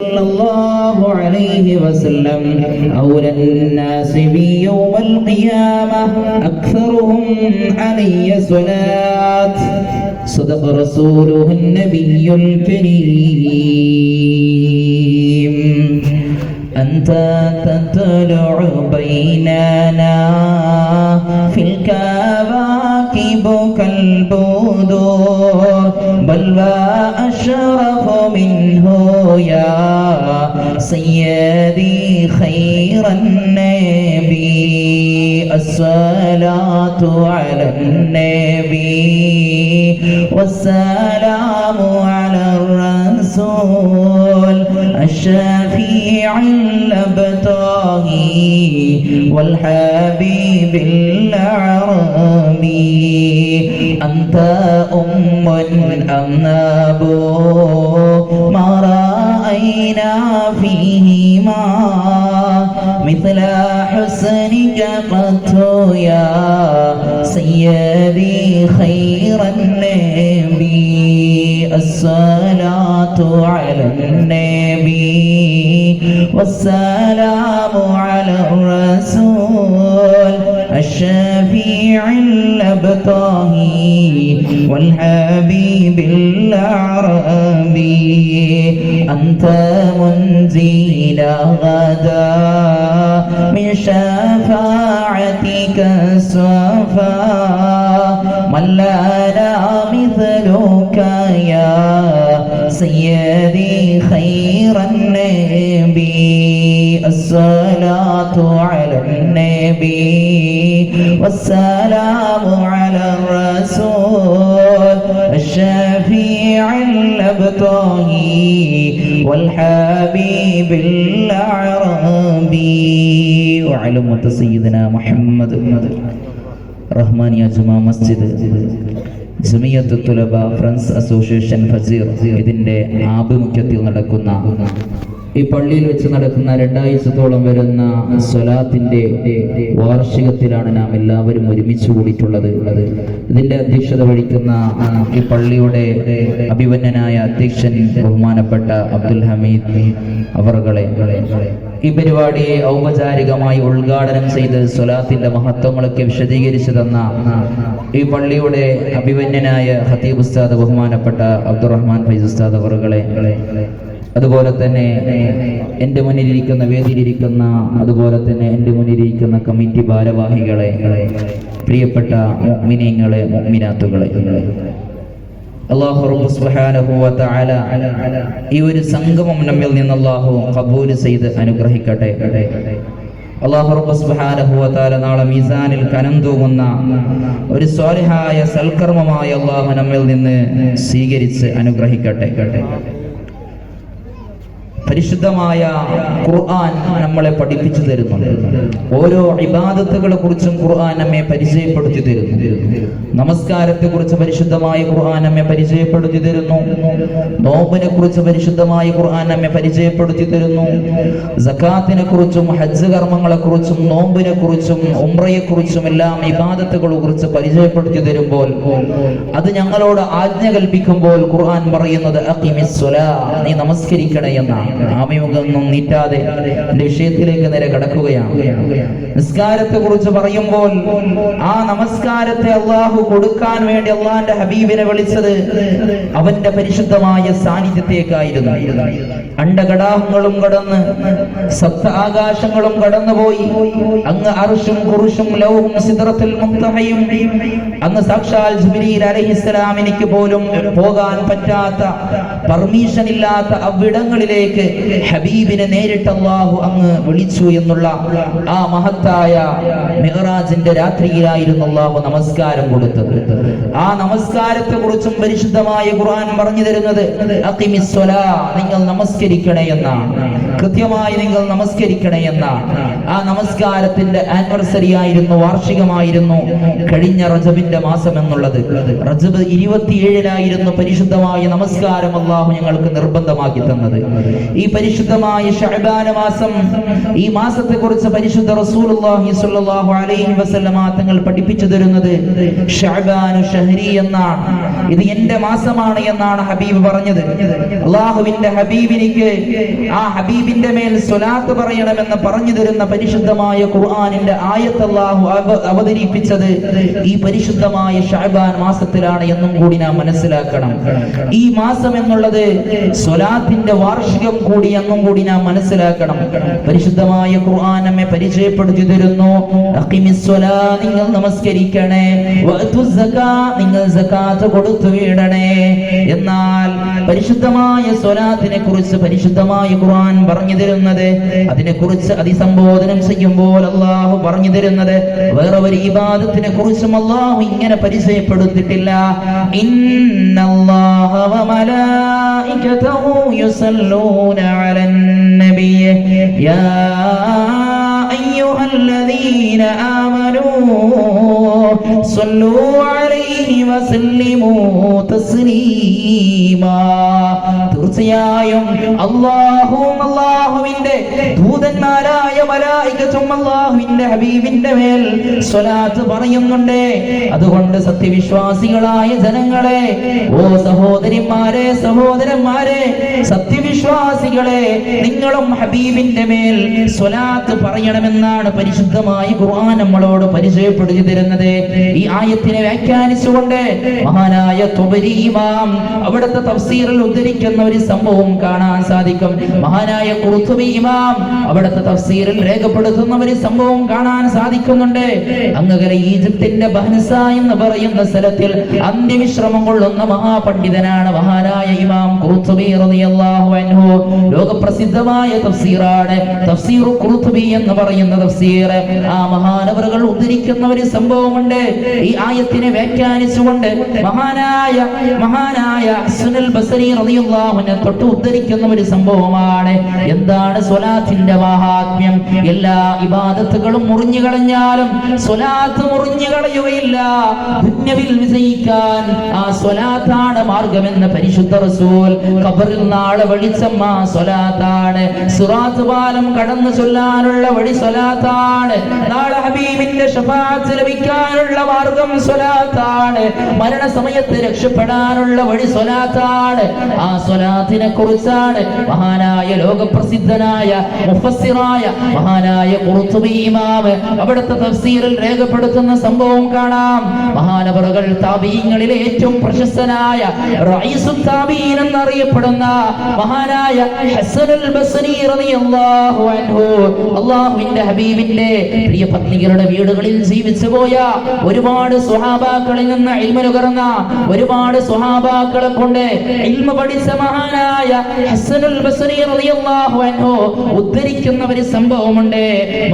صلى الله عليه وسلم أولى الناس بي يوم القيامة أكثرهم علي صلاة صدق رسوله النبي الكريم أنت تطلع بيننا في الكواكب كالبدور بل وأشرف منه يا سيدي خير النبي الصلاة على النبي والسلام على الرسول الشفيع الأبتاهي والحبيب العربي أنت أم أم أبو ما رأينا فيهما مثل حسنك قط يا سيدي خير النبي الصلاة على النبي والسلام على الرسول الشفيع الأبتاهي والحبيب العربي أنت منزل غدا من شفاعتك الصفا من لنا مثلك يا سيدي خير النبي الصلاة على النبي والسلام على الرسول الشفيع الأبتاهي والحبيب العربي وعلى أمة سيدنا محمد Rahmania Juma Masjid Jamiat തുലബ friends association Fajeer ഇതിന്റെ ആഭിമുഖ്യത്തിൽ നടക്കുന്ന ഈ പള്ളിയിൽ വെച്ച് നടക്കുന്ന 2 ആഴ്ചത്തോളം വരുന്ന സ്വലാത്തിന്റെ വാർഷികത്തിലാണ് നാം എല്ലാവരും ഒരുമിച്ച് കൂടിയിട്ടുള്ളത്. ഇതിന്റെ അധ്യക്ഷത വഹിക്കുന്ന ഈ പള്ളിയുടെ അഭിവന്യനായ അധ്യക്ഷൻ ബഹുമാനപ്പെട്ട അബ്ദുൽ ഹമീദ് അവർകളെ ഈ പരിപാടിയെ ഔപചാരികമായി ഉദ്ഘാടനം ചെയ്ത് സ്വലാത്തിന്റെ മഹത്വങ്ങളൊക്കെ വിശദീകരിച്ചു തന്ന ഈ പള്ളിയുടെ അഭിവന്യനായ ഖതീബ് ഉസ്താദ് ബഹുമാനപ്പെട്ട അബ്ദുറഹ്മാൻ ഫൈസ് ഉസ്താദ് അവർകളെ, അതുപോലെ തന്നെ എൻ്റെ മുന്നിലിരിക്കുന്ന വേദിയിലിരിക്കുന്ന അതുപോലെ തന്നെ എൻ്റെ മുന്നിലിരിക്കുന്ന കമ്മിറ്റി ഭാരവാഹികളെ, പ്രിയപ്പെട്ട മുഅ്മിനീങ്ങളെ മുഅ്മിനാത്തുകളെ, അല്ലാഹു റബ്ബ് സുബ്ഹാനഹു വ തആല ഈ ഒരു സംഗമം നമ്മിൽ നിന്ന് അല്ലാഹു ഖബൂൽ ചെയ്ത് അനുഗ്രഹിക്കട്ടെ. അല്ലാഹു റബ്ബ് സുബ്ഹാനഹു വ തആല നാളെ മീസാനിൽ കനം തൂങ്ങുന്ന ഒരു സ്വാലിഹായ സൽക്കർമ്മമായി അല്ലാഹു നമ്മിൽ നിന്ന് സ്വീകരിച്ച് അനുഗ്രഹിക്കട്ടെ. പരിശുദ്ധമായ ഖുർആൻ നമ്മളെ പഠിപ്പിച്ചു തരുന്നുണ്ട്. ഓരോ ഇബാദത്തുകളെ കുറിച്ചും ഖുർആൻ നമ്മെ പരിചയപ്പെടുത്തി തരുന്നു. നമസ്കാരത്തെ കുറിച്ച് പരിശുദ്ധമായ ഖുർആൻ നമ്മെ പരിചയപ്പെടുത്തി തരുന്നു. നോമ്പിനെ കുറിച്ച് പരിശുദ്ധമായ ഖുർആൻ നമ്മെ പരിചയപ്പെടുത്തി തരുന്നു. സകാത്തിനെ കുറിച്ചും ഹജ്ജ് കർമ്മങ്ങളെ കുറിച്ചും നോമ്പിനെ കുറിച്ചും ഉംറയെ കുറിച്ചും എല്ലാം ഇബാദത്തുകളെ കുറിച്ച് പരിചയപ്പെടുത്തി തരുമ്പോൾ അത് ഞങ്ങളോട് ആജ്ഞ കൽപ്പിക്കുമ്പോൾ ഖുർആൻ പറയുന്നത് അഖിമിസ്സലാ, നീ നമസ്കരിക്കണേ എന്നാണ്. ആഭിമുഖമൊന്നും നീട്ടാതെ എന്റെ വിഷയത്തിലേക്ക് നേരെ കടക്കുകയാണ്. നിസ്കാരത്തെ കുറിച്ച് പറയുമ്പോൾ ആ നമസ്കാരത്തെ അള്ളാഹു കൊടുക്കാൻ വേണ്ടി അള്ളാന്റെ ഹബീബിനെ വിളിച്ചത് അവന്റെ പരിശുദ്ധമായ സാന്നിധ്യത്തേക്കായിരുന്നു. അണ്ടകടാഹങ്ങളും കടന്ന് സപ്ത ആകാശങ്ങളും കടന്നുപോയി അങ്ങ് അർശും ഖുർശും ലൗഹും സിദ്റത്തുൽ മുൻതഹയും അങ്ങ് സാക്ഷാൽ ജിബ്രീൽ അലൈഹിസ്സലാമിനിക്ക് പോലും പോകാൻ പറ്റാത്ത പെർമിഷൻ ഇല്ലാത്ത അവിടങ്ങളിലേക്ക് ഹബീബിനെ നേരിട്ട് അല്ലാഹു അങ്ങ് വിളിച്ചു എന്നുള്ള ആ മഹത്തായ മിഅ്റാജിന്റെ രാത്രിയിലായിരുന്നു അല്ലാഹു നമസ്കാരം കൊടുത്തത്. ആ നമസ്കാരത്തെ കുറിച്ചും പരിശുദ്ധമായ ഖുർആൻ പറഞ്ഞു തരുന്നത് അഖിമിസ്സലാ, നിങ്ങൾ നമസ്കരിക്കണേ എന്നാണ്. കൃത്യമായി നിങ്ങൾ നമസ്കരിക്കണേ എന്നാണ്. ആ നമസ്കാരത്തിന്റെ ആനിവേഴ്സറി ആയിരുന്നു, വാർഷികമായിരുന്നു കഴിഞ്ഞ റജബിന്റെ മാസം എന്നുള്ളത്. റജബ് 27-ലായിരുന്നു പരിശുദ്ധമായ നമസ്കാരം അല്ലാഹു ഞങ്ങൾക്ക് നിർബന്ധമാക്കി തന്നത്. ഈ പരിശുദ്ധമായ ശഅബാൻ മാസം, ഈ മാസത്തെക്കുറിച്ച് പരിശുദ്ധ റസൂലുള്ളാഹി സ്വല്ലല്ലാഹു അലൈഹി വസല്ലമ തങ്ങൾ പഠിപ്പിച്ചു തരുന്നത് ശഅബാനു ഷഹ്രി എന്നാണ്. ഇത് എന്റെ മാസമാണ് എന്നാണ് ഹബീബ് പറഞ്ഞത്. അല്ലാഹുവിന്റെ ഹബീബിനിക്ക് ആ ഹബീബിന്റെ മേൽ സ്വലാത്ത് പറയണമെന്ന് പറഞ്ഞു തരുന്ന പരിശുദ്ധമായ ഖുർആനിന്റെ ആയത്ത് അല്ലാഹു അവതരിപ്പിച്ചത് ഈ പരിശുദ്ധമായ ശഅബാൻ മാസത്തിലാണ് എന്നും കൂടി നാം മനസ്സിലാക്കണം. ഈ മാസം എന്നുള്ളത് സ്വലാത്തിന്റെ വാർഷികം കൂടി എന്നും കൂടി നാം മനസ്സിലാക്കണം. പരിശുദ്ധമായ ഖുർആൻ നമ്മെ പരിചയപ്പെടുത്തി തരുന്നു, അഖിമിസ്സലാ, നിങ്ങൾ നമസ്കരിക്കണേ, വഅതുസ്സകാ, നിങ്ങൾ സകാത്ത് കൊടുത്തു വിടണേ. എന്നാൽ പരിശുദ്ധമായ സ്വലാത്തിനെ കുറിച്ച് പരിശുദ്ധമായ ഖുർആൻ പറഞ്ഞു തരുന്നത്, അതിനെ കുറിച്ച് അതിസംബോധനം ചെയ്യുമ്പോൾ അല്ലാഹു പറഞ്ഞു തരുന്നത് വേറെ ഒരു ഇബാദത്തിനെ കുറിച്ചും അല്ലാഹു ഇങ്ങനെ പരിചയപ്പെടുത്തിയിട്ടില്ല. ഇന്നല്ലാഹ വ മലായികതഹു യുസല്ലൂന അലൻ നബിയ്യ യാ അയ്യുഹല്ലദീന ആമനൂ സ്വല്ലൂ അലൈഹി വസല്ലിമൂ തസ്ലീമാ. തീർച്ചയായും അല്ലാഹുവിന്റെ ദൂതന്മാരായ മലായികത്തും അല്ലാഹുവിന്റെ ഹബീബിന്റെ മേൽ സ്വലാത്ത് പറയുന്നുണ്ട്. അതുകൊണ്ട് സത്യവിശ്വാസികളായ ജനങ്ങളെ, ഓ സഹോദരിമാരെ, സഹോദരന്മാരെ, സത്യവിശ്വാസികളെ, നിങ്ങളും ഹബീബിന്റെ മേൽ സ്വലാത്ത് പറയണമെന്നാണ് പരിശുദ്ധമായ ഖുർആൻ നമ്മളോട് പരിചയപ്പെടുത്തി തരുന്നത്. ഈ ആയത്തിനെ വ്യാഖ്യാനിച്ചുകൊണ്ട് മഹാനായ തുബരി ഇമാം അവിടുത്തെ തഫ്സീറിൽ ഉദ്ധരിക്കുന്ന ഒരു സംഭവം കാണാൻ സാധിക്കും. മഹാനായ ഖുർതുബി ഇമാം അവിടുത്തെ തഫ്സീറിൽ രേഖപ്പെടുത്തുന്ന ഒരു സംഭവം കാണാൻ സാധിക്കുന്നുണ്ട്. അങ്ങകലെ ഈജിപ്തിന്റെ ബഹ്നസ എന്ന് പറയുന്ന സ്ഥലത്തിൽ അന്ത്യവിശ്രമം കൊള്ളുന്ന മഹാപണ്ഡിതനാണ് മഹാനായ ഇമാം ഖുർതുബി റളിയല്ലാഹു അൻഹു. ലോകപ്രസിദ്ധമായ തഫ്സീറാണ് തഫ്സീർ ഖുർതുബി എന്ന് പറയുന്ന തഫ്സീർ. ആ മഹാനവറുകൾ ഉദ്ധരിക്കുന്ന ഒരു സംഭവമുണ്ട്. ഈ ആയത്തിനെ വ്യാഖ്യാനിച്ചുകൊണ്ട് മഹാനായ ഹസനുൽ ബസരി റളിയല്ലാഹു അൻഹു തൊട്ട് ഉദ്ധരിക്കുന്ന ഒരു സംഭവമാണ്. എന്താണ് സ്വലാത്തിന്റെ മഹാത്മ്യം? എല്ലാ ഇബാദത്തുകളും മുറിഞ്ഞു കളഞ്ഞാലും സ്വലാത്ത് മുറിഞ്ഞു കളയുകയില്ല. ദുനിയവിൽ വിജയിക്കാൻ ആ സ്വലാത്താണ് മാർഗമെന്ന് പരിശുദ്ധ റസൂൽ. ഖബറിൽ നാളെ വെളിച്ചം ആ സ്വലാത്താണ്. സിറാത്ത് പാലം കടന്നു ചൊല്ലാനുള്ള വഴി സ്വലാത്താണ്. നാളെ ഹബീബിന്റെ ശഫാഅത്ത് ലഭിക്കാനുള്ള മാർഗം സ്വലാത്താണ്. മരണസമയത്ത് രക്ഷപ്പെടാനുള്ള വഴി സ്വലാത്താണ്. ആ സ്വലാത്തിനെ കുറിച്ചാണ് മഹാനായ ലോകപ്രസിദ്ധനായ മുഫസ്സിറായ മഹാനായ ഖുർതുബി ഇമാം അവിടുത്തെ തഫ്സീറിൽ രേഖപ്പെടുത്തുന്ന സംഭവം കാണാം. മഹാനവറുകൾ താബീങ്ങളിലെ ഏറ്റവും പ്രശസ്തനായ റഈസുൽ താബീൻ എന്നറിയപ്പെടുന്ന മഹാനായ ഹസനുൽ ബസ്രി റളിയല്ലാഹു അൻഹു, അല്ലാഹുവിന്റെ ഹബീബിന്റെ പ്രിയ പത്നികളുടെ വീടുകളിൽ ജീവിച്ചു പോയ ഒരുപാട് സ്വഹാബാക്കളിൽ നിന്ന് ഇൽമ നുകർന്ന ഒരുപാട് സ്വഹാബാക്കളെ കൊണ്ട് ഇൽമ പഠിച്ച മഹാനായ ഹസനുൽ ബസ്രി റളിയല്ലാഹു അൻഹു ഉദ്ധരിക്കുന്ന ഒരു സംഭവമുണ്ട്.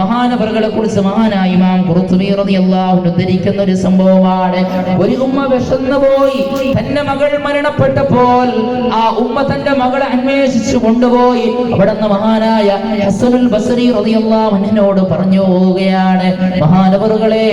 മഹാനവറുകളെ കുറിച്ച് മഹാനായ ഇമാം ഖുർതുബി റളിയല്ലാഹു അൻഹു ഉദ്ധരിക്കുന്ന ഒരു സംഭവമാണ്. ഒരു ഉമ്മ വിശന്നു പോയി. തന്റെ മകൾ മരണപ്പെട്ടപ്പോൾ ആ ഉമ്മ തന്റെ മകളെ അന്വേഷിച്ചു കൊണ്ടുപോയി. അവിടുന്ന് മഹാനായ ഹസനുൽ ബസ്രി റളിയല്ലാഹു അൻഹുവിനോട് പറഞ്ഞു പോവുകയാണ്, മഹാനവറുകളെ,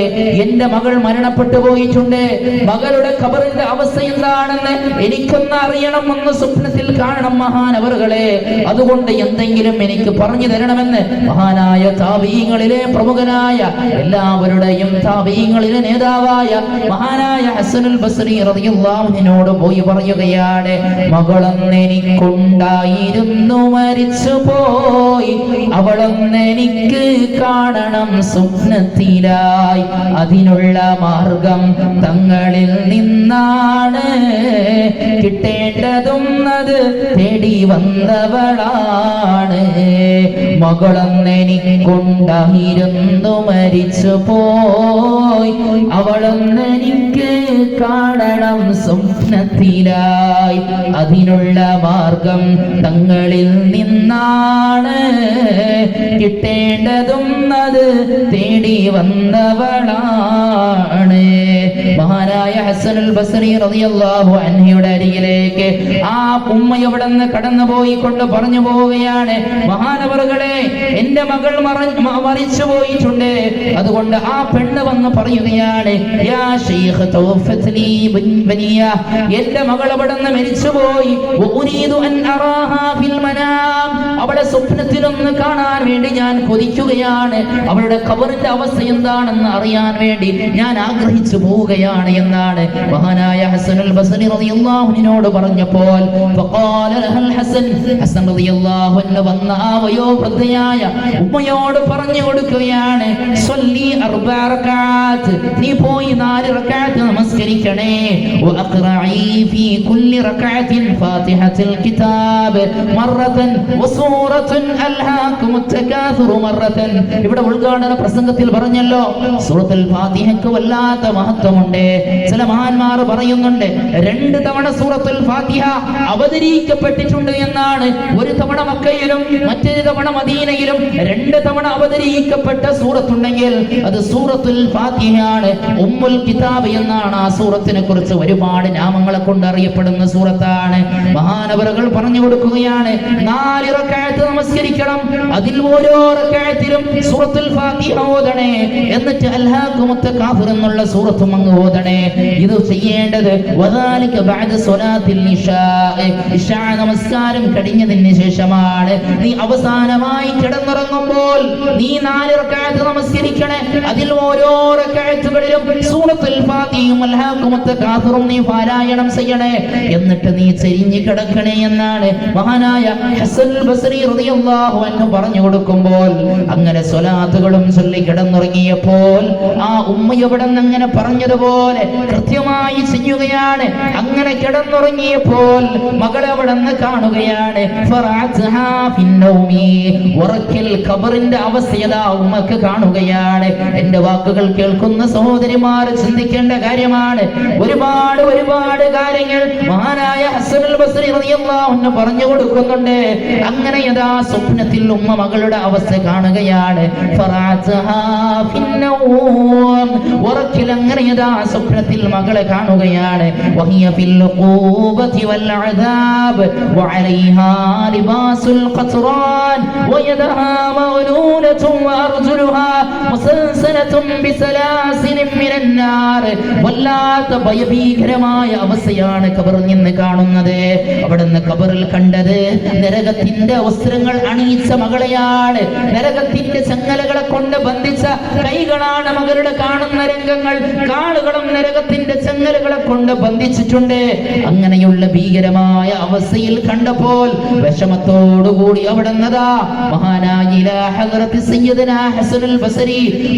എന്റെ മകൾ മരണപ്പെട്ടു പോയിട്ടുണ്ട്. മകളുടെ ഖബറിന്റെ അവസ്ഥ എന്താണെന്ന് എനിക്കൊന്ന് അറിയണം, ഒന്ന് സ്വപ്നത്തിൽ കാണണം മഹാനവറുകളെ. അതുകൊണ്ട് എന്തെങ്കിലും എനിക്ക് പറഞ്ഞു തരണമെന്ന് മഹാനായ താബീങ്ങളിലെ പ്രമുഖനായ എല്ലാവരുടെയും താബീങ്ങളിലെ നേതാവായ മഹാനായ ഹസനുൽ ബസ്രി റളിയല്ലാഹു അൻഹുവിനോട് പോയി പറയുകയാണ്, മകളൊന്ന് എനിക്കുണ്ടായിരുന്നു, മരിച്ചു പോയി. അവളൊന്ന് എനിക്ക് കാണണം സ്വപ്നത്തിലായി. അതിനുള്ള മാർഗം തങ്ങളിൽ നിന്നാണ്. കിട്ടേണ്ടതും അത് തേടി വന്നവളാണ്. മകളൊന്ന് എനിക്കുണ്ടായിരുന്നു, മരിച്ചു പോയി. അവളൊന്ന് എനിക്ക് കാണണം സ്വപ്നത്തിലായി. അതിനുള്ള മാർഗം തങ്ങളിൽ നിന്നാണ്. കിട്ടേണ്ടതും അത് തേടി വന്നവളാണ്. മഹാനായ ഹസനുൽ ബസ്രി റളിയല്ലാഹു അൻഹയുടെ അരികിലേക്ക് ആ ഉമ്മ എവിടെന്ന് കടന്നുപോയി കൊണ്ട് പറഞ്ഞു പോവുകയാണ്, മഹാനവറുകളെ, എന്റെ മകൾ മരിച്ചു പോയിട്ടുണ്ട്. അതുകൊണ്ട് ആ പെണ്ണ് വന്ന് പറയുകയാണ്, യാ ശൈഖ് തവഫത്നി ബനിയ, എന്റെ മകൾ അവിടെന്ന് മരിച്ചുപോയി. ഉരീദു അൻ അറാഹാ ഫിൽ മനാം, അവളെ സ്വപ്നത്തിലൊന്ന് കാണാൻ വേണ്ടി ഞാൻ കൊതിക്കുകയാണ്. അവളുടെ ഖബറിന്റെ അവസ്ഥ എന്താണെന്ന് അറിയാൻ വേണ്ടി ഞാൻ ആഗ്രഹിച്ചു പോവുകയാണ് എന്നാണ് മഹാനായ ഹസനുൽ ബസ്രി റളിയല്ലാഹു അൻഹുവിനോട് പറഞ്ഞപ്പോൾ ഫഖാല ലഹൽ ഹസൻ, ഹസൻ റളിയല്ലാഹു അൻഹു വന്ന ആ വയോവൃദ്ധയായ ഉമ്മയോട് പറഞ്ഞു കൊടുക്കുകയാണ്, സ്വല്ലി അർബഅ റകഅത്ത്, നീ പോയി 4 റകഅത്ത് നമസ്കരിക്കണേ. വഅഖറഇ ഫീ കുല്ലി റകഅത്തിൻ ഫാത്തിഹത്തുൽ കിതാബ് മറത്തൻ വസൂറത്തുൻ അൽഹാകുമുത് തകാസുറു മറത്തൻ. ഇവിടെ ഉദ്ഘാടന പ്രസംഗത്തിൽ പറഞ്ഞല്ലോ, സൂറത്തുൽ ഫാത്തിഹയ്ക്ക് വല്ലാത്ത മഹത്വമുണ്ട്. ചില മഹാന്മാർ പറയുന്നുണ്ട് 2 തവണ സൂറത്തുൽ ഫാത്തിഹ അവതരിക്കപ്പെട്ടിട്ടുണ്ട് എന്നാണ്. ഒരു തവണ മക്കയിലും മറ്റൊരു തവണ മദീനയിലും 2 തവണ അവതരിക്കപ്പെട്ട സൂറത്തുണ്ടെങ്കിൽ അത് സൂറത്തുൽ ഫാത്തിഹയാണ്. ഉമ്മുൽ കിതാബ് എന്നാണ് ആ സൂറത്തിനെ കുറിച്ച് ഒരുപാട് നാമങ്ങളെ കൊണ്ട് അറിയപ്പെടുന്ന സൂറത്താണ്. മഹാനവറുകൾ പറഞ്ഞു കൊടുക്കുകയാണ്, 4 റകഅത്ത് നമസ്കരിക്കണം, അതിൽ ഓരോ റകഅത്തിലും സൂറത്തുൽ ഫാത്തിഹ ഓതണേ, എന്നിട്ട് അൽഹാകുമുത് തകാസുർ എന്നുള്ള സൂറത്തും അങ്ങ് ഓതണേ. ഇത് ചെയ്യേണ്ടത് വദാലിക ബഅദ സ്വലാത്തിൽ ഇശാ, ഇശാ നമസ്കാരം കഴിഞ്ഞതിന് ശേഷമാണ്. നീ അവസാനമായി കിടന്നുറങ്ങുമ്പോൾ നീ 4 റകഅത്ത് നമസ്കരിക്കണേ, അതിൽ ഓരോ റകഅത്തുകളിലും സൂറത്തുൽ ഫാത്തിഹയും അൽഹാകുമുത് തകാസുറും നീ പാരായണം ചെയ്യണേ, എന്നിട്ട് നീ ചെരിഞ്ഞു കിടക്കണേ എന്നാണ് മഹാനായ ഹസനുൽ ബസ്രി റളിയല്ലാഹു അൻഹു പറഞ്ഞു കൊടുക്കുമ്പോൾ, അങ്ങനെ സ്വലാത്തുകളും ചൊല്ലി കിടന്നുറങ്ങിയപ്പോൾ ആ ഉമ്മയോട് അങ്ങനെ പറഞ്ഞതുപോലെ കൃത്യമായി ചെയ്യുകയാണ്. അങ്ങനെ കിടന്നുറങ്ങിയപ്പോൾ മകളെ അവിടെ നിന്ന് കാണുകയാണ്. ഉറക്കിൽ ഖബറിന്റെ അവസ്ഥയതാ ഉമ്മക്ക് കാണുകയാണ്. എന്റെ വാക്കുകൾ കേൾക്കുന്ന സഹോദരിമാർ ചിന്തിക്കേണ്ട കാര്യമാണ്. ഒരുപാട് ഒരുപാട് കാര്യങ്ങൾ മഹാനായ ഹസനുൽ ബസ്രി റളിയല്ലാഹു അൻഹു പറഞ്ഞു കൊടുക്കുന്നുണ്ട്. അങ്ങനെ യഥാ സ്വപ്നത്തിൽ ഉമ്മ മകളുടെ അവസ്ഥ കാണുകയാണ്. ഉറക്കിൽ അങ്ങനെ യഥാ സ്വപ്നത്തിൽ മകളെ കാണുകയാണ്. വഹിയ ഫിൽ ഉഖൂബതി വൽ അദാബ് വഅലൈഹാ ലിബാസുൽ ഖത്റാൻ വയദഹാ മഗ്ലൂലത്തുൻ വഅർജുലുഹാ മുസൽസലത്തുൻ ബിസലാസിലിൻ മിനൻ നാർ. വല്ലാത്ത ഭയഭീകരമായ അവസ്ഥയാണ് ഖബറിൽ നിന്ന് കാണുന്നത്. അവിടുന്ന് ഖബറിൽ കണ്ടത് നരകത്തിന്റെ വസ്ത്രങ്ങൾ അണിയിച്ച മകളെയാണ്. നരകത്തിന്റെ ചങ്ങലകളെ കൊണ്ട് ബന്ധിച്ച കൈകളാണ് മകളുടെ കാണുന്ന രംഗങ്ങൾ. കാലുകളും നരകത്തിന്റെ ചങ്ങലകളെ കൊണ്ട് ബന്ധിച്ചിട്ടുണ്ട്. അങ്ങനെയുള്ള ഭീകരമായ അവസ്ഥയിൽ കണ്ടപ്പോൾ വിഷമത്തോടുകൂടി അവിടെ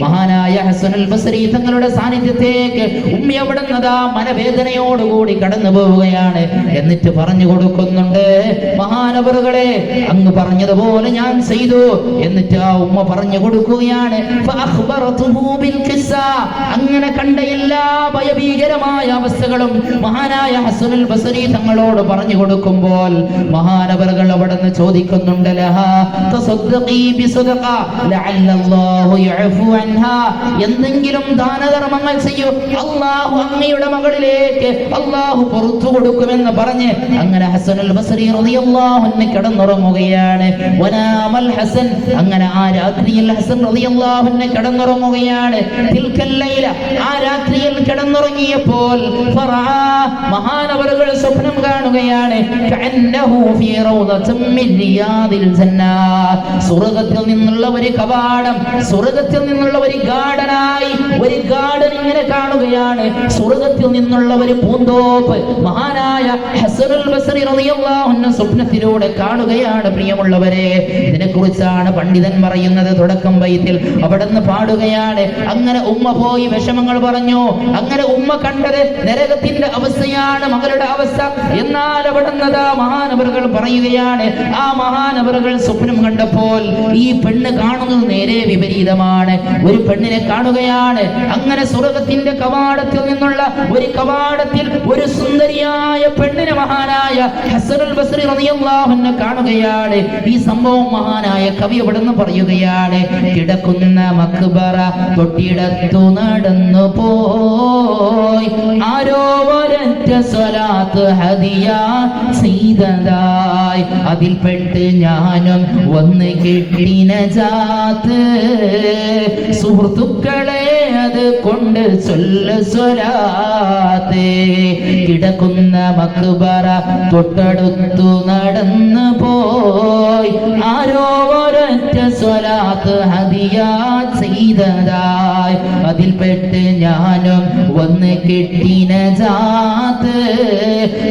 മഹാനായ ഹസനുൽ ബസ്രി തങ്ങളുടെ സാന്നിധ്യത്തേക്ക് ഉമ്മ അവിടെ മനവേദനയോടുകൂടി കടന്നു പോവുകയാണ്. എന്നിട്ട് പറഞ്ഞു കൊടുക്കുന്നുണ്ട്, മഹാനവറുകളെ, അങ്ങ് പറഞ്ഞതുപോലെ ഞാൻ ചെയ്തു. എന്നിട്ട് ആ ഉമ്മ പറഞ്ഞു കൊടുക്കുകയാണ്, അങ്ങനെ കണ്ട എല്ലാ ഭയഭീകരമായ അവസ്ഥകളും മഹാനായ ഹസനുൽ ബസ്രി തങ്ങളോട് പറഞ്ഞു കൊടുക്കുമ്പോൾ മഹാനവറുകൾ അവിടെ നിന്ന് ചോദിക്കുന്നുണ്ട്, എന്തെങ്കിലും ദാനധർമ്മങ്ങൾ ചെയ്യൂ, അള്ളാഹു അങ്ങയുടെ മകളിലേക്ക് അള്ളാഹു പുറത്തു കൊടുക്കുമെന്ന് പറഞ്ഞ് അങ്ങനെ ഹസനുൽ ബസ്രി റളിയല്ലാഹു അൻഹു കിടന്നുറങ്ങുകയാണ്. വനാമൽ ഹസൻ, അങ്ങനെ ആ രാത്രിയിൽ ഹസൻ റളിയല്ലാഹു അൻഹു കിടന്നുറങ്ങുകയാണ്. തിൽക്കൽ ലൈല, ആ രാത്രിയിൽ കിടന്നുറങ്ങിയപ്പോൾ മഹാനവറുകൾ സ്വപ്നം കാണുകയാണ്. കഅന്നഹു ഫീ റൗദത്തിൻ മിൻ റിയാദിൽ ജന്ന, സ്വർഗ്ഗത്തിൽ നിന്നുള്ള ഒരു കവാടം, സ്വർഗ്ഗത്തിൽ നിന്നുള്ള ഒരു ഗാർഡനായി ഒരു ഗാർഡൻ ഇങ്ങനെ കാണുകയാണ്. സ്വർഗ്ഗത്തിൽ നിന്നുള്ള ഒരു പൂന്തോപ്പ് മഹാനായ ഹസനുൽ ബസ്രി റളിയല്ലാഹു അൻഹു സ്വപ്നത്തിലൂടെ കാണുകയാണ്. പ്രിയമുള്ളവരെ, ഇതിനെക്കുറിച്ചാണ് പണ്ഡിതൻ പറയുന്നത്. തുടക്കം ബൈത്തിൽ അവിടുന്ന് പാടുകയാണ്. അങ്ങനെ ഉമ്മ പോയി വിഷമങ്ങൾ പറഞ്ഞു. അങ്ങനെ ഉമ്മ കണ്ടത് നരകത്തിന്റെ അവസ്ഥയാണ് മകളുടെ അവസ്ഥ. എന്നാൽ അവിടുന്നതാ മഹാനവറുകൾ പറയുകയാണ്, ആ മഹാനവറുകൾ സ്വപ്നം കണ്ടപ്പോൾ ഈ പെണ്ണ് കാണുന്നത് നേരെ വിപരീതമാണ്. ഒരു പെണ്ണിനെ കാണുകയാണ്. അങ്ങനെ സ്വർഗ്ഗത്തിന്റെ കവാടത്തിൽ നിന്നുള്ള ഒരു കവാടത്തിൽ ഒരു സുന്ദരിയായ പെണ്ണിനെ മഹാനായ ഹസനുൽ ബസ്രി റളിയല്ലാഹു അൻഹു കാണുകയാണ്. ഈ സംഭവം മഹാനായ കവി എവിടെന്ന് പറയുകയാണ്. കിടക്കുന്ന മക്ബറ തൊട്ടിടത്തു നടന്നു പോയി ആരോ ഒരൊറ്റ സ്വലാത്ത് ഹദിയ ചെയ്തതായി അതിൽപ്പെട്ട് ഞാനും വന്ന് കിട്ടിന ജാത്ത് സുഹൃത്തുക്കളെ അത് കൊണ്ട് ചൊല്ല സ്വലാത്ത്. കിടക്കുന്ന മക്ബറ തൊട്ടടുത്തു നടന്നു പോയി ആരോ ഒരൊറ്റ സ്വലാത്ത് ഹദിയ ചെയ്തതായി അതിൽപ്പെട്ട് ഞാനും വന്ന് കിട്ടിന ജാത്ത്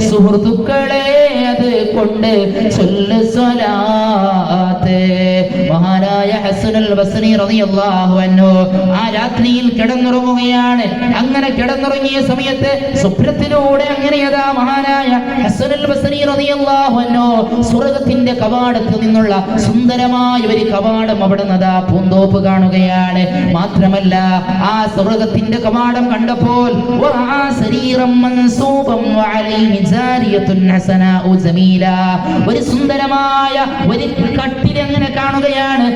സുഹൃത്തുക്കളെ അത് കൊണ്ട് ചൊല്ല സ്വലാത്ത്. മഹാനായ ഹസനുൽ ബസ്രി റളിയല്ലാഹു അൻഹു ആ രാത്രിയിൽ കിടന്നുറങ്ങുകയാണ്. അങ്ങനെ കിടന്നുറങ്ങിയ സമയത്ത് സ്വപ്നത്തിലൂടെ അങ്ങനെയതാ മഹാനായ ഹസനുൽ ബസ്രി റളിയല്ലാഹു അൻഹു സ്വർഗ്ഗത്തിന്റെ കവാടത്തിൽ നിന്നുള്ള സുന്ദരമായ ഒരു കവാടം അവിടെ നദാ പൂന്തോപ്പ് കാണുകയാണ്. മാത്രമല്ല ആ സ്വർഗ്ഗത്തിന്റെ കവാടം കണ്ടപ്പോൾ ഒരു സുന്ദരമായ ഒരു കട്ടിൽ അങ്ങനെ കാണുകയാണ്.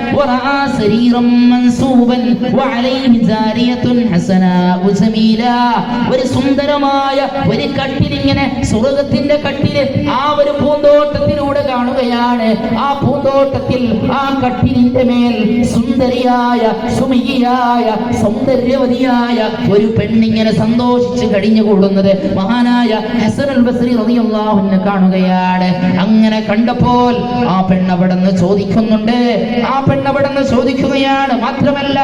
ഒരു സുന്ദരമായ ഒരു കട്ടിലിങ്ങനെ സ്വർഗ്ഗത്തിന്റെ കട്ടില് ആ ഒരു പൂന്തോട്ടത്തിലൂടെ കാണുകയാണ്. ആ പൂന്തോട്ടത്തിൽ ആ കട്ടിലിന്റെ മേൽ സുന്ദരിയായ സുമിയായ സൗന്ദര്യവതിയായ ഒരു പെണ്ണിങ്ങനെ സന്തോഷിച്ച് കഴിഞ്ഞുകൂടുന്നത് മഹാനായ ഹസനുൽ ബസ്രി റളിയല്ലാഹു അൻഹു കാണുകയാണ്. അങ്ങനെ കണ്ടപ്പോൾ ആ പെണ്ണവിടെന്ന് ചോദിക്കുന്നുണ്ട്. ആ പെണ്ണവിടെന്ന് ചോദിക്കുകയാണ്. മാത്രമല്ല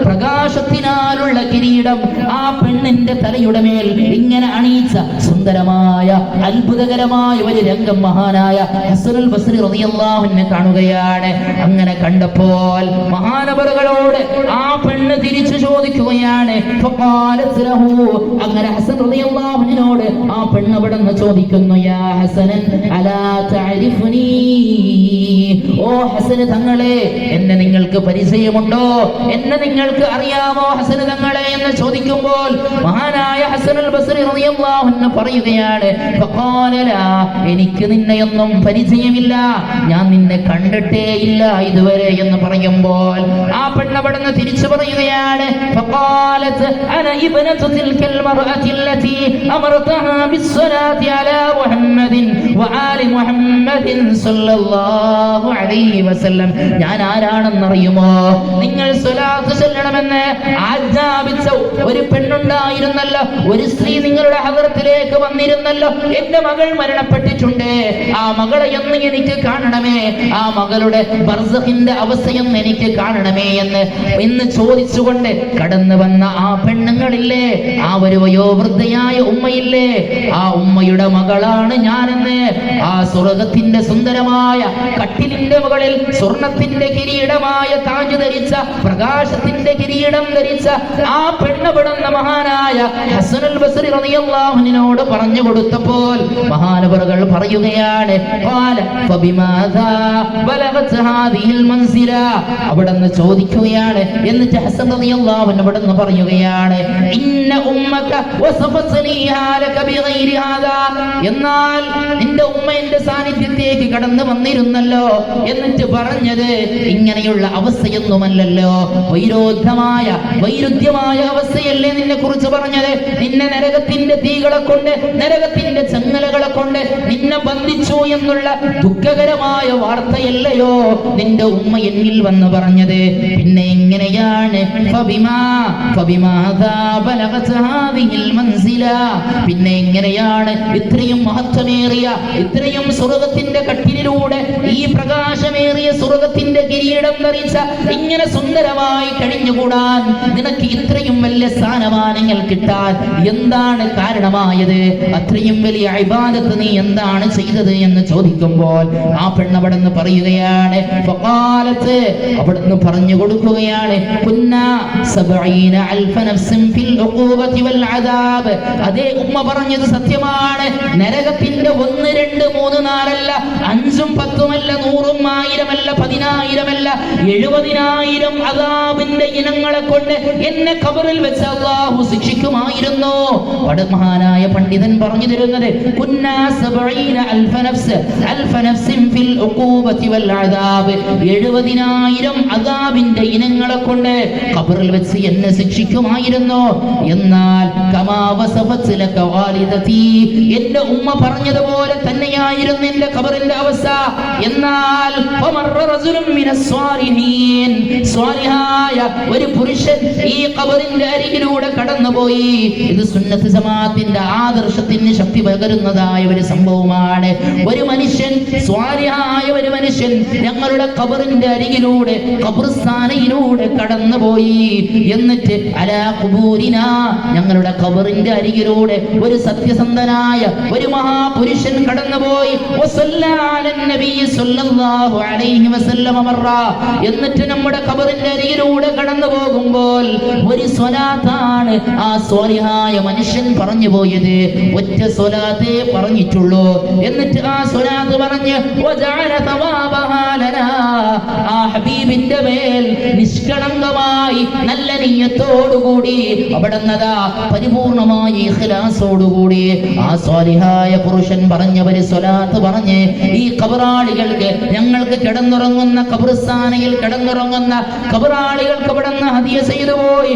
പ്രകാശത്തിനാലുള്ള കിരീടം ആ പെണ്ണിന്റെ തലയുടെ മേൽ ഇങ്ങനെ അണിയിച്ച സുന്ദരമായ അത്ഭുതകരമായ ഒരു രംഗം മഹാനായ ഹസനുൽ ബസ്രി റളിയല്ലാഹു അൻഹു കാണുകയാണ്. അങ്ങനെ കണ്ടപ്പോൾ മഹാനവറുകളോട് ആ പെണ്ണ് തിരിച്ചു ചോദിക്കുകയാണ്. അങ്ങനെ ഹസൻ റളിയല്ലാഹു അൻഹുവിനോട് ആ പെണ്ണ് അവിടെന്ന് ചോദിക്കുന്നു, യാ ഹസനൻ അലാ തഅരിഫുനി, ഓ ഹസൻ തങ്ങളെ എന്നെ നിങ്ങൾക്ക് പരിചയമുണ്ടോ, എന്നെ നിങ്ങൾക്ക് അറിയാമോ ഹസൻ തങ്ങളെ എന്ന് ചോദിക്കുമ്പോൾ മഹാനായ ഹസനുൽ ബസ്രി റളിയല്ലാഹു അൻഹു പറയുകയാണ്, എനിക്ക് നിന്നെയൊന്നും പരിചയമില്ല, ഞാൻ നിന്നെ കണ്ടിട്ടേ ഇല്ല ഇതുവരെ എന്ന് പറയുമ്പോൾ ആ പെണ്ണ് അവിടുന്ന് തിരിച്ചു പറയുകയാണ്, ഞാൻ ആരാണെന്നറിയുമോ? നിങ്ങൾ സ്വലാത്ത് ചൊല്ലണമെന്ന് ആജ്ഞാപിച്ച ഒരു പെണ്ണുണ്ടായിരുന്നല്ലോ, ഒരു സ്ത്രീ നിങ്ങളുടെ ഹദറത്തിലേക്ക് വന്നിരുന്നല്ലോ, എന്റെ മകൾ മരണപ്പെട്ടിട്ടുണ്ട്, ആ മകളെ എന്ന് എനിക്ക് കാണണമേ, ആ മകളുടെ ബർസഖിന്റെ അവസ്ഥയെന്ന് എനിക്ക് കാണണമേ എന്ന് ചോദിച്ചുകൊണ്ട് കടന്നു വന്ന ആ പെണ്ണുങ്ങളില്ലേ, ആ ഒരു വയോവൃദ്ധയായ ഉമ്മയില്ലേ, ആ ഉമ്മയുടെ മകളാണ് ഞാനെന്ന് ആ സ്വർഗത്തിന്റെ സുന്ദരമായ കട്ടിലിന്റെ മുകളിൽ സ്വർണത്തിന്റെ കിരീടമായ താജ് ധരിച്ച, പ്രകാശത്തിന്റെ കിരീടം ധരിച്ച ആ പെണ്ണപ്പെടുന്ന മഹാനായ ഹസനുൽ ബസ്രി റളിയല്ലാഹു അൻഹുവിനോട് പറഞ്ഞു കൊടുത്തപ്പോൾ മഹാനവറുകൾ പറയുകയാണ്, അവിടെന്ന് ചോദിക്കുകയാണ്. എന്നിട്ട് ഹസൻ റളിയല്ലാഹു അൻഹു അവിടെന്ന് പറയുകയാണ്, ഇന്ന ഉമ്മക വസഫത്നി ഹാലക ബിഗൈരി ഹാദാ, എന്നാൽ നിന്റെ ഉമ്മ എന്റെ സാന്നിധ്യത്തേക്ക് കടന്നു വന്നിരുന്നല്ലോ, എന്നിട്ട് പറഞ്ഞത് ഇങ്ങനെയുള്ള അവസ്ഥയൊന്നുമല്ലല്ലോ, വൈരുദ്ധ്യമായ അവസ്ഥയല്ലേ നിന്നെ കുറിച്ച് പറഞ്ഞത്, നിന്നെ നരകത്തിന്റെ തീകളെ കൊണ്ട്, നരകത്തിന്റെ ചങ്ങലകളെ കൊണ്ട് നിന്നെ ബന്ധിച്ചു എന്നുള്ള ദുഃഖകരമായ വാർത്തയല്ലയോ നിന്റെ ഉമ്മ എന്നിൽ വന്ന് പറഞ്ഞത്. പിന്നെ എങ്ങനെയാണ് പിന്നെ എങ്ങനെയാണ് ഇത്രയും മഹത്വമേറിയ, ഇത്രയും സ്വർഗത്തിന്റെ കട്ടിലിലൂടെ ഈ പ്രകാശമേറിയ സ്വർഗത്തിന്റെ കിരീടം ധരിച്ച ഇങ്ങനെ സുന്ദരമായി കഴിഞ്ഞുകൂടാൻ നിനക്ക് ഇത്രയും വലിയ സ്ഥാനമാനങ്ങൾ കിട്ടാൻ എന്താണ് കാരണമായത്? അത്രയും വലിയ ഇബാദത്ത് നീ എന്താണ് ചെയ്തത് എന്ന് ചോദിക്കുമ്പോൾ ആ പെണ്ണ് അവിടുന്ന് പറയുകയാണ്, അവിടുന്ന് പറഞ്ഞു കൊടുക്കുകയാണ്, അതേ ഉമ്മ പറഞ്ഞത് സത്യമാണ്, നരകത്തിന്റെ 1, 2, 3, 4 അല്ല, 5, 10 അല്ല, 100, 1000 അല്ല, 10,000 അല്ല, 70,000 അദാബിന്റെ ഇനങ്ങളെ കൊണ്ട് എന്നെ ഖബറിൽ വെച്ച് അല്ലാഹു ശിക്ഷിക്കുമായിരുന്നു. മഹാനായ പണ്ഡിതൻ പറഞ്ഞു തരുന്നത് 70,000 അദാബിന്റെ ഇനങ്ങളെ കൊണ്ട് ഖബറിൽ വെച്ച് എന്നെ ശിക്ഷിക്കുമായിരുന്നു. എന്നാൽ എന്റെ ഉമ്മ പറഞ്ഞതുപോലെ തന്നെയായിരുന്നു എന്റെ ഖബറിന്റെ അവസ്ഥ. എന്നാൽ സ്വാലിഹായ ഒരു പുരുഷൻ ഈ ഖബറിന്റെ അരികിലൂടെ കടന്നുപോയി. ഇത് സുന്നത്ത് ജമാഅത്തിന്റെ ആദർശത്തിന് ശക്തി പകരുന്നതായ ഒരു സംഭവമാണ്. ഒരു മനുഷ്യൻ, സ്വാലിഹായ ഒരു മനുഷ്യൻ ഞങ്ങളുടെ ഖബറിന്റെ അരികിലൂടെ, ഖബർസ്ഥാനയിലൂടെ കടന്നുപോയി. എന്നിട്ട് അലാ ഖുബൂരിന, ഞങ്ങളുടെ ഖബറിന്റെ അരികിലൂടെ ഒരു സത്യസന്ധനായ ഒരു മഹാപുരുഷൻ കടന്നുപോയി. എന്നിട്ട് നമ്മുടെ ഖബറിന്റെ അരികിലൂടെ കടന്നു പോകുമ്പോൾ ഒരു സ്വലാത്താണ് ആ സ്വാലിഹായ മനുഷ്യൻ പറഞ്ഞു പോയത്. ഒറ്റ സ്വലാത്തേ പറഞ്ഞിട്ടുള്ളൂ. എന്നിട്ട് ആ സ്വലാത്ത് പറഞ്ഞ് ആ ഹബീബിന്റെ മേൽ നിഷ്കളങ്കമായി നല്ല നിയ്യത്തോടുകൂടി അവിടുന്നതാ പരിപൂർണമായി ഇഖ്ലാസോടുകൂടി ആ സ്വാലിഹായ പുരുഷൻ പറഞ്ഞ ഒരു സ്വലാത്ത് പറഞ്ഞ് ഈ ഖബറാളികൾക്ക്, ഞങ്ങൾക്ക് കിടന്നുറങ്ങുന്ന ഖബർസ്ഥാനയിൽ കിടന്നുറങ്ങുന്ന ഖബറാളികൾക്ക് അവിടുന്ന് ഹദിയ ചെയ്തു പോയി.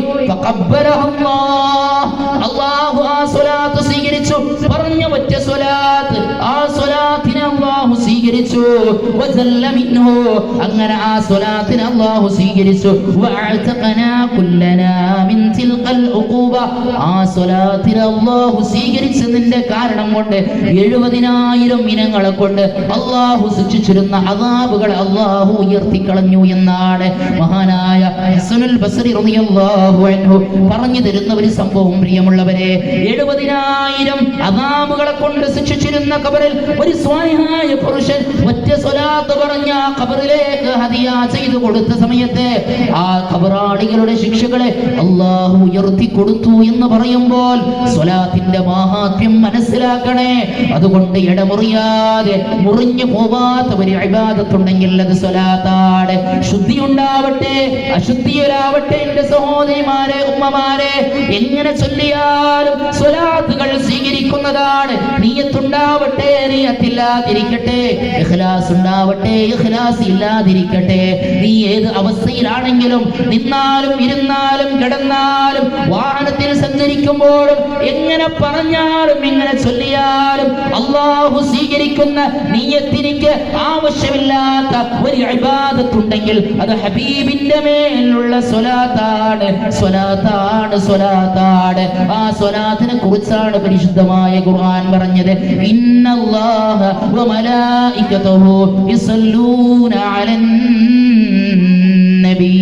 അല്ലാഹു ആ സ്വലാത്ത് സ്വീകരിച്ചു. പറഞ്ഞ ഒറ്റ സ്വലാത്ത്, ആ സ്വലാത്തിനെ അല്ലാഹു സ്വീകരിച്ചു. അങ്ങനെ ആ സ്വലാത്തിനെ അല്ലാഹു സ്വീകരിച്ചു. ആ സ്വലാത്തിനെ അല്ലാഹു സ്വീകരിച്ചതിന്റെ കാരണം കൊണ്ട് 70,000 ഇനങ്ങളെ കൊണ്ട് അല്ലാഹു ശിക്ഷിച്ചിരുന്ന അദാബുകളെ അല്ലാഹു ഉയർത്തിക്കളഞ്ഞു എന്നാണ് മഹാനായ ഹസനുൽ ബസ്രി റളിയല്ലാഹു അൻഹു പറഞ്ഞു തരുന്ന ഒരു സംഭവം. പ്രിയമുള്ളവരെ, 70,000 അദാബുകളെ കൊണ്ട് ശിക്ഷിച്ചിരുന്ന ഖബറിൽ ഒരു സ്വാലിഹായ പുരുഷൻ ഒറ്റ സ്വലാത്ത് പറഞ്ഞ ഖബറിലേക്ക് ഹദിയ ചെയ്തു കൊടുത്ത സമയത്ത് ആ ഖബറാളികളുടെ ശിക്ഷകളെ അല്ലാഹു ഉയർത്തി കൊടുത്തു എന്ന് പറയുമ്പോൾ സ്വലാത്തിന്റെ മഹാത്മ്യം മനസ്സിലാക്കണേ. അതുകൊണ്ട് ഇടമുറിയാതെ, മുറിഞ്ഞു പോവാത്ത ഒരു ഇബാദത്തുണ്ടെങ്കിൽ അത് സ്വലാത്താണ്. ശുദ്ധി ഉണ്ടാവട്ടെ, അശുദ്ധിയിലാവട്ടെ, എന്റെ സഹോദരിമാരെ, ഉമ്മമാരെ, എങ്ങനെ ചൊല്ലിയാലും സ്വലാത്തുകൾ സ്വീകരിക്കുന്നതാണ്. നിയ്യത്തുണ്ടാവട്ടെ, നിയ്യത്തില്ലാതിരിക്കട്ടെ. ഇഖ്ലാസ് ഉണ്ടാവട്ടെ, ഇഖ്ലാസ് ഇല്ലാതിരിക്കട്ടെ. നീ ഏത് അവസ്ഥയിലാണെങ്കിലും, നിന്നാലും ഇരുന്നാലും കിടന്നാലും വാഹനത്തിൽ സഞ്ചരിക്കുമ്പോഴും എങ്ങനെ പറഞ്ഞാലും എങ്ങനെ ചൊല്ലിയാലും അല്ലാഹു സ്വീകരിക്കുന്ന നിയ്യത്തിനിക്ക് ആവശ്യമില്ലാത്ത ഒരു ഇബാദത്തുണ്ടെങ്കിൽ അത് ഹബീബിന്റെ മേലുള്ള സ്വലാത്താണ്, സ്വലാത്താണ്, സ്വലാത്താണ്. ആ സ്വലാത്തിനെ കുറിച്ചാണ് പരിശുദ്ധമായ ഖുർആൻ പറഞ്ഞത്. ഇന്നല്ലാഹ വ മലായികതുഹു യസല്ലൂന അലൻ നബി.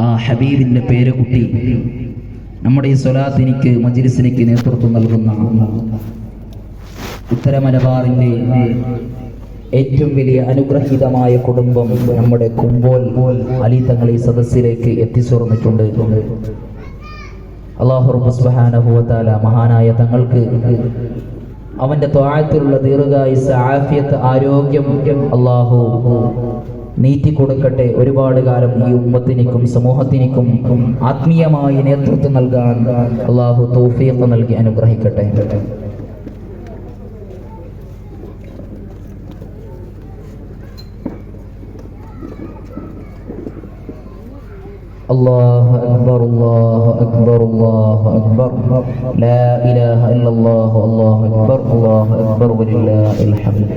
ആ ഹബീബിന്റെ പേര് കുട്ടി നമ്മുടെ ഈ സ്വലാത്തിനിക്ക്, മജ്ലിസിനിക്ക് നേതൃത്വം നൽകുന്ന ഉത്തര മലബാറിന്റെ ഏറ്റവും വലിയ അനുഗ്രഹീതമായ കുടുംബം നമ്മുടെ കുമ്പോൽ അലി തങ്ങൾ ഈ സദസ്സിലേക്ക് എത്തിച്ചേർന്നിട്ടുണ്ട്. അല്ലാഹു റബ്ബ് സുബ്ഹാനഹു വ തആല മഹാനായ തങ്ങൾക്ക് അവന്റെ ത്വാഅത്തിലുള്ള ദീർഘായുസ്സ്, ആഫിയത്ത്, ആരോഗ്യം അല്ലാഹു നീട്ടി കൊടുക്കട്ടെ. ഒരുപാട് കാലം ഈ ഉമ്മത്തിനിക്കും സമൂഹത്തിനിക്കും ആത്മീയമായി നേതൃത്വം നൽകാൻ അല്ലാഹു തൗഫീഖ് നൽകി അനുഗ്രഹിക്കട്ടെ. الله أكبر الله أكبر الله أكبر لا إله إلا الله الله أكبر الله أكبر ولله الحمد.